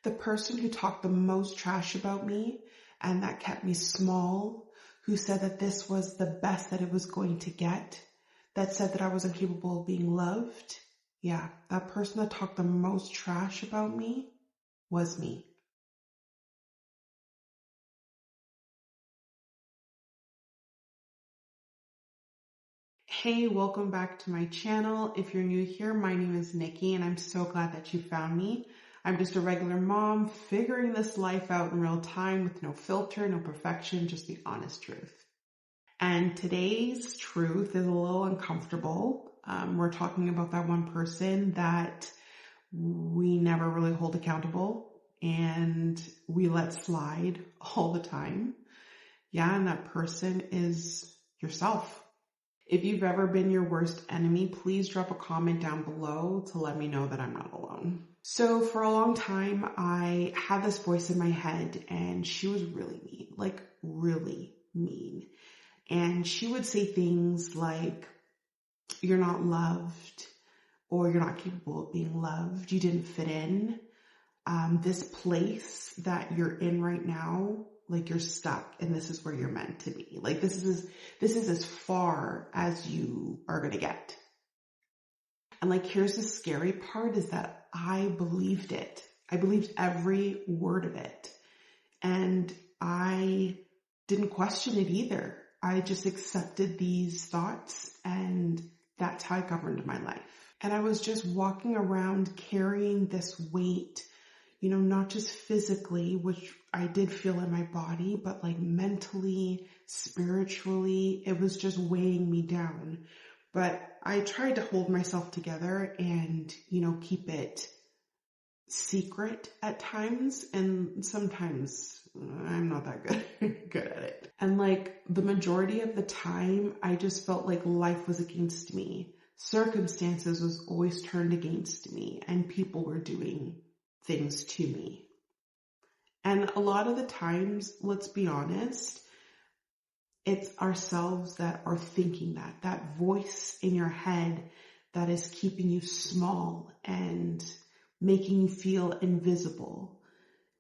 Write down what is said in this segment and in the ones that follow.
The person who talked the most trash about me and that kept me small, who said that this was the best that it was going to get, that said that I was incapable of being loved. Yeah, that person that talked the most trash about me was me. Hey, welcome back to my channel. If you're new here, my name is Nikki and I'm so glad that you found me. I'm just a regular mom figuring this life out in real time with no filter, no perfection, just the honest truth. And today's truth is a little uncomfortable. We're talking about that one person that we never really hold accountable and we let slide all the time. Yeah, and that person is yourself. If you've ever been your worst enemy, please drop a comment down below to let me know that I'm not alone. So for a long time, I had this voice in my head and she was really mean, like really mean. And she would say things like, you're not loved, or you're not capable of being loved. You didn't fit in. This place that you're in right now, like you're stuck and this is where you're meant to be. Like this is as far as you are going to get. And like, here's the scary part is that I believed it. I believed every word of it. And I didn't question it either. I just accepted these thoughts and that's how I governed my life. And I was just walking around carrying this weight, not just physically, which I did feel in my body, but like mentally, spiritually, it was just weighing me down. But I tried to hold myself together and, keep it secret at times. And sometimes I'm not that good at it. And like the majority of the time, I just felt like life was against me. Circumstances was always turned against me and people were doing things to me. And a lot of the times, let's be honest, it's ourselves that are thinking that voice in your head that is keeping you small and making you feel invisible.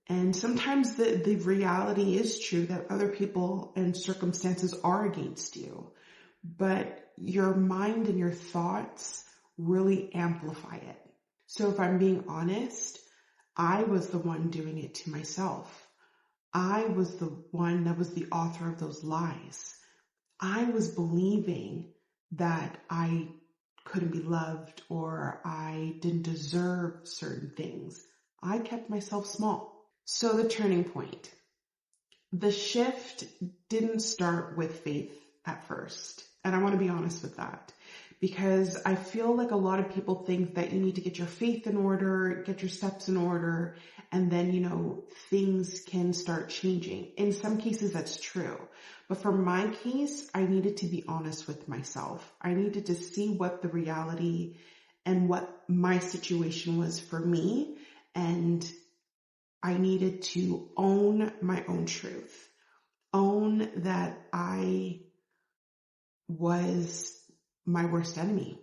And sometimes the reality is true that other people and circumstances are against you, but your mind and your thoughts really amplify it. So if I'm being honest, I was the one doing it to myself. I was the one that was the author of those lies. I was believing that I couldn't be loved or I didn't deserve certain things. I kept myself small. So the turning point. The shift didn't start with faith at first. And I want to be honest with that. Because I feel like a lot of people think that you need to get your faith in order, get your steps in order, and then, things can start changing. In some cases, that's true. But for my case, I needed to be honest with myself. I needed to see what the reality and what my situation was for me. And I needed to own my own truth. Own that I was my worst enemy.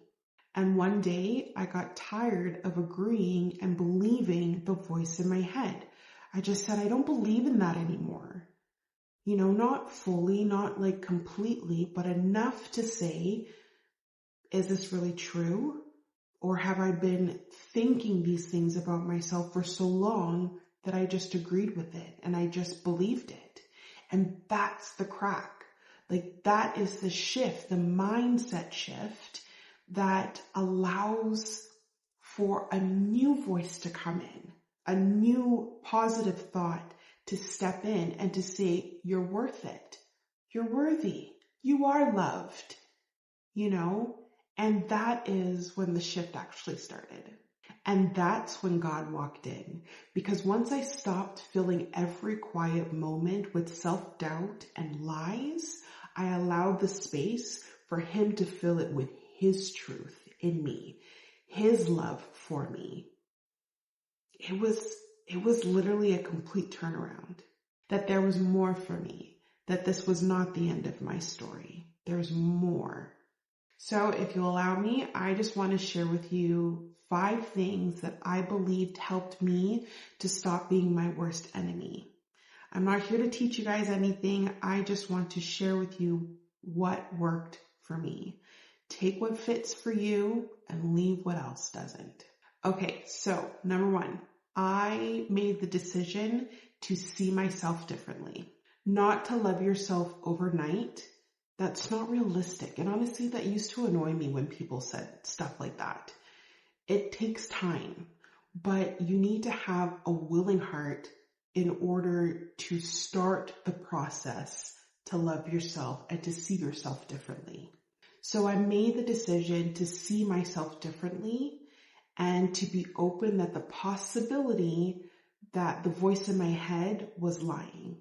And one day I got tired of agreeing and believing the voice in my head. I just said, I don't believe in that anymore. Not fully, not like completely, but enough to say, is this really true? Or have I been thinking these things about myself for so long that I just agreed with it and I just believed it? And that's the crack. Like that is the shift, the mindset shift that allows for a new voice to come in, a new positive thought to step in and to say, you're worth it. You're worthy. You are loved, and that is when the shift actually started. And that's when God walked in, because once I stopped filling every quiet moment with self-doubt and lies, I allowed the space for him to fill it with his truth in me, his love for me. It was literally a complete turnaround, that there was more for me, that this was not the end of my story. There's more. So if you'll allow me, I just want to share with you 5 things that I believed helped me to stop being my worst enemy. I'm not here to teach you guys anything. I just want to share with you what worked for me. Take what fits for you and leave what else doesn't. Okay, so number 1, I made the decision to see myself differently. Not to love yourself overnight. That's not realistic. And honestly, that used to annoy me when people said stuff like that. It takes time, but you need to have a willing heart in order to start the process to love yourself and to see yourself differently. So I made the decision to see myself differently and to be open that the possibility that the voice in my head was lying.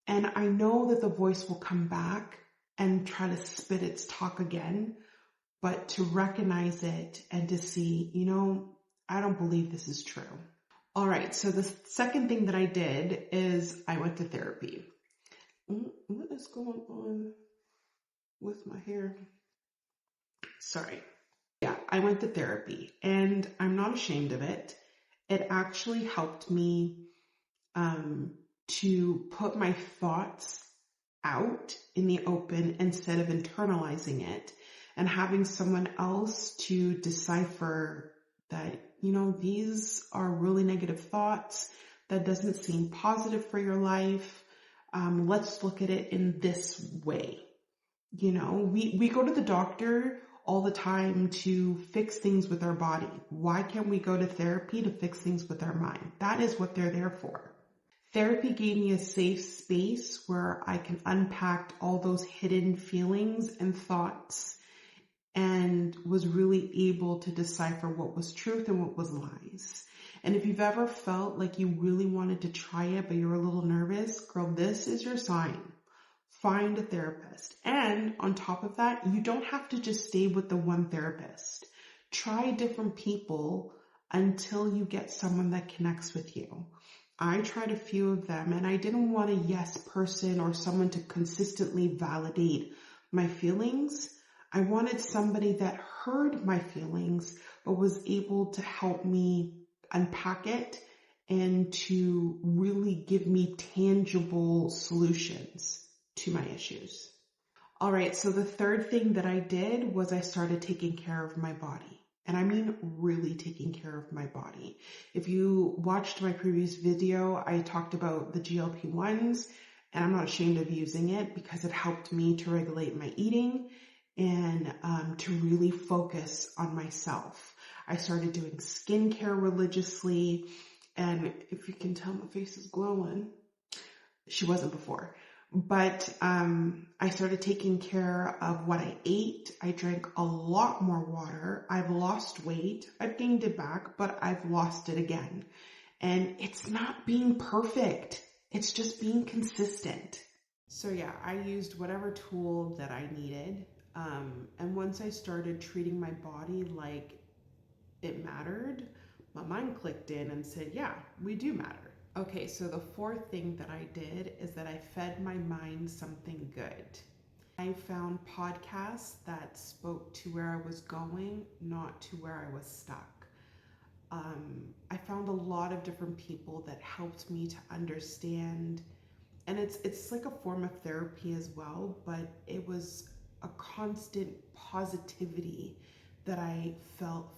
And I know that the voice will come back and try to spit its talk again, but to recognize it and to see, I don't believe this is true. All right, so the second thing that I did is I went to therapy. What is going on with my hair? Sorry. Yeah, I went to therapy and I'm not ashamed of it. It actually helped me to put my thoughts out in the open instead of internalizing it and having someone else to decipher that, these are really negative thoughts. That doesn't seem positive for your life. Let's look at it in this way. We go to the doctor all the time to fix things with our body. Why can't we go to therapy to fix things with our mind? That is what they're there for. Therapy gave me a safe space where I can unpack all those hidden feelings and thoughts and was really able to decipher what was truth and what was lies. And if you've ever felt like you really wanted to try it, but you're a little nervous, girl, this is your sign. Find a therapist. And on top of that, you don't have to just stay with the one therapist. Try different people until you get someone that connects with you. I tried a few of them and I didn't want a yes person or someone to consistently validate my feelings. I wanted somebody that heard my feelings but was able to help me unpack it and to really give me tangible solutions to my issues. All right, so the third thing that I did was I started taking care of my body. And I mean really taking care of my body. If you watched my previous video, I talked about the GLP-1s, and I'm not ashamed of using it because it helped me to regulate my eating and to really focus on myself. I started doing skincare religiously, and if you can tell, my face is glowing. She wasn't before. But I started taking care of what I ate. I drank a lot more water. I've lost weight. I've gained it back, but I've lost it again. And it's not being perfect. It's just being consistent. So yeah, I used whatever tool that I needed. And once I started treating my body like it mattered, my mind clicked in and said, yeah, we do matter. Okay, so the fourth thing that I did is that I fed my mind something good. I found podcasts that spoke to where I was going, not to where I was stuck. I found a lot of different people that helped me to understand, and it's like a form of therapy as well, but it was a constant positivity that I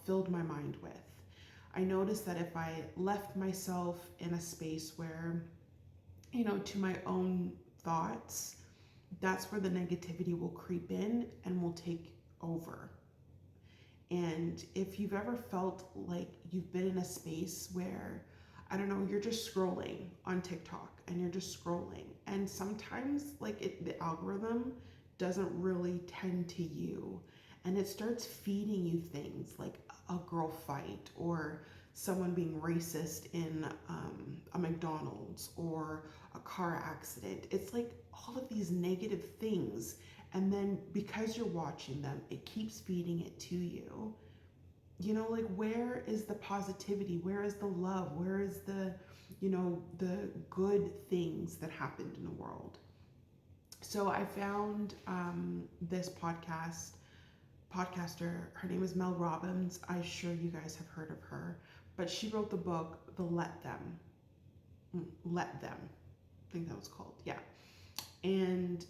filled my mind with. I noticed that if I left myself in a space where, to my own thoughts, that's where the negativity will creep in and will take over. And if you've ever felt like you've been in a space where, I don't know, you're just scrolling on TikTok and you're just scrolling, and sometimes the algorithm doesn't really tend to you, and it starts feeding you things like a girl fight or someone being racist in a McDonald's or a car accident. It's like all of these negative things. And then because you're watching them, it keeps feeding it to you. Where is the positivity? Where is the love? Where is the good things that happened in the world? So I found this podcast podcaster. Her name is Mel Robbins. I'm sure you guys have heard of her. But she wrote the book, The Let Them. Let Them. I think that was called. Yeah. And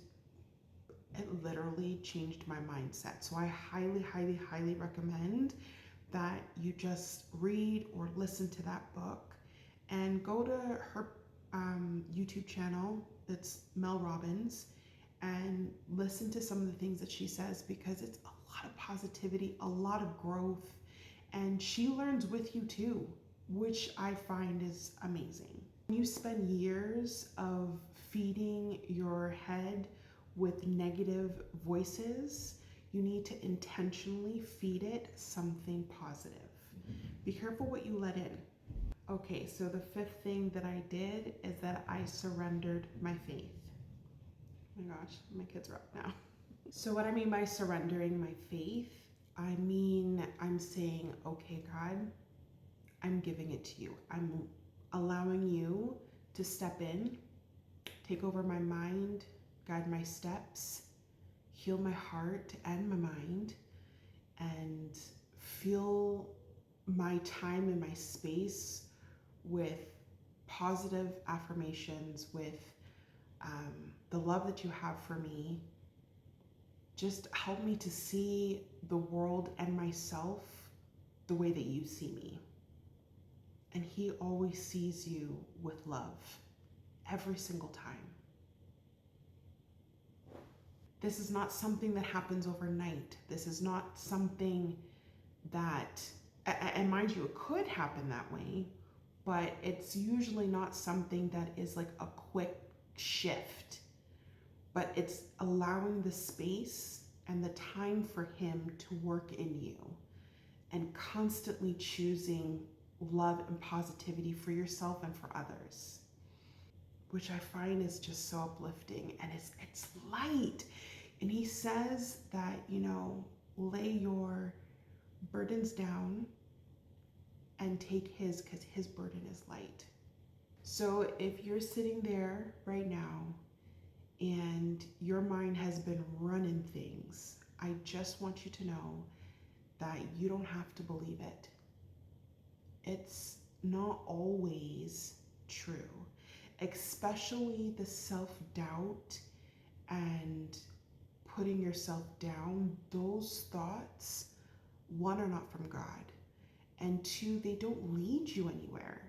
it literally changed my mindset. So I highly, highly, highly recommend that you just read or listen to that book and go to her YouTube channel. It's Mel Robbins, and listen to some of the things that she says, because it's a lot of positivity, a lot of growth, and she learns with you too, which I find is amazing. When you spend years of feeding your head with negative voices, you need to intentionally feed it something positive. Be careful what you let in. Okay, so the fifth thing that I did is that I surrendered my faith. Oh my gosh, my kids are up now. So what I mean by surrendering my faith, I mean I'm saying, okay, God, I'm giving it to you. I'm allowing you to step in, take over my mind, guide my steps, heal my heart and my mind, and fill my time and my space with positive affirmations, with the love that you have for me. Just help me to see the world and myself the way that you see me. And he always sees you with love every single time. This is not something that happens overnight. This is not something that, and mind you, it could happen that way, but it's usually not something that is like a quick shift. But it's allowing the space and the time for him to work in you, and constantly choosing love and positivity for yourself and for others, which I find is just so uplifting, and it's light. And he says that, lay your burdens down and take his, because his burden is light. So if you're sitting there right now and your mind has been running things, I just want you to know that you don't have to believe it. It's not always true, especially the self-doubt and putting yourself down. Those thoughts, one, are not from God, and two, they don't lead you anywhere.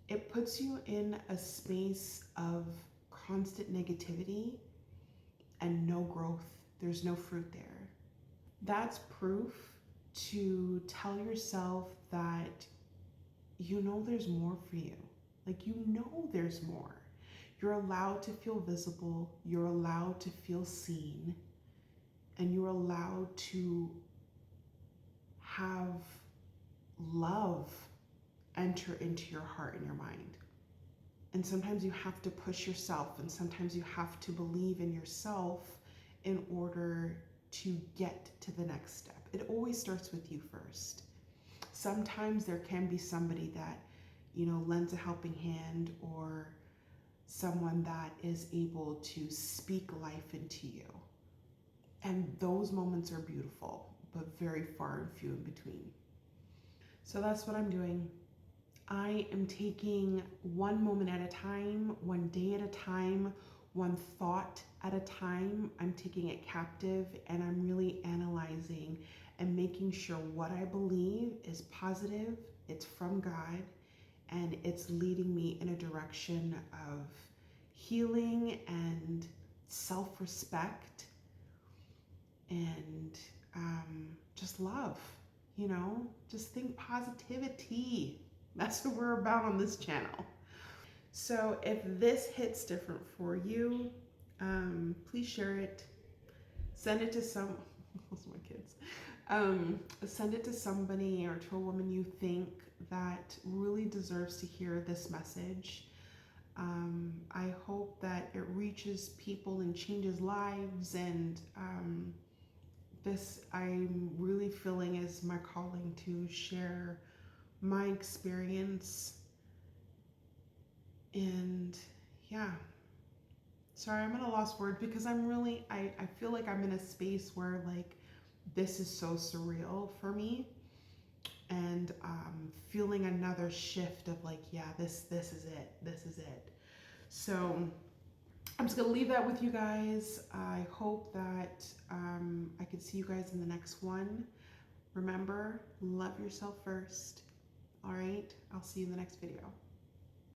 It puts you in a space of constant negativity and no growth. There's no fruit there. That's proof to tell yourself that there's more for you. Like, there's more. You're allowed to feel visible. You're allowed to feel seen. And you're allowed to have love enter into your heart and your mind. And sometimes you have to push yourself, and sometimes you have to believe in yourself in order to get to the next step. It always starts with you first. Sometimes there can be somebody that, lends a helping hand, or someone that is able to speak life into you. And those moments are beautiful, but very far and few in between. So that's what I'm doing. I am taking one moment at a time, one day at a time, one thought at a time. I'm taking it captive, and I'm really analyzing and making sure what I believe is positive, it's from God, and it's leading me in a direction of healing and self-respect and just love, just think positivity. That's what we're about on this channel. So if this hits different for you, please share it. Send it to those are my kids. Send it to somebody or to a woman you think that really deserves to hear this message. I hope that it reaches people and changes lives, and this I'm really feeling is my calling to share my experience. And yeah, sorry, I'm at a lost word, because I feel like I'm in a space where, like, this is so surreal for me, and feeling another shift of like, yeah, this is it. This is it. So I'm just gonna leave that with you guys. I hope that I can see you guys in the next one. Remember, love yourself first. All right, I'll see you in the next video.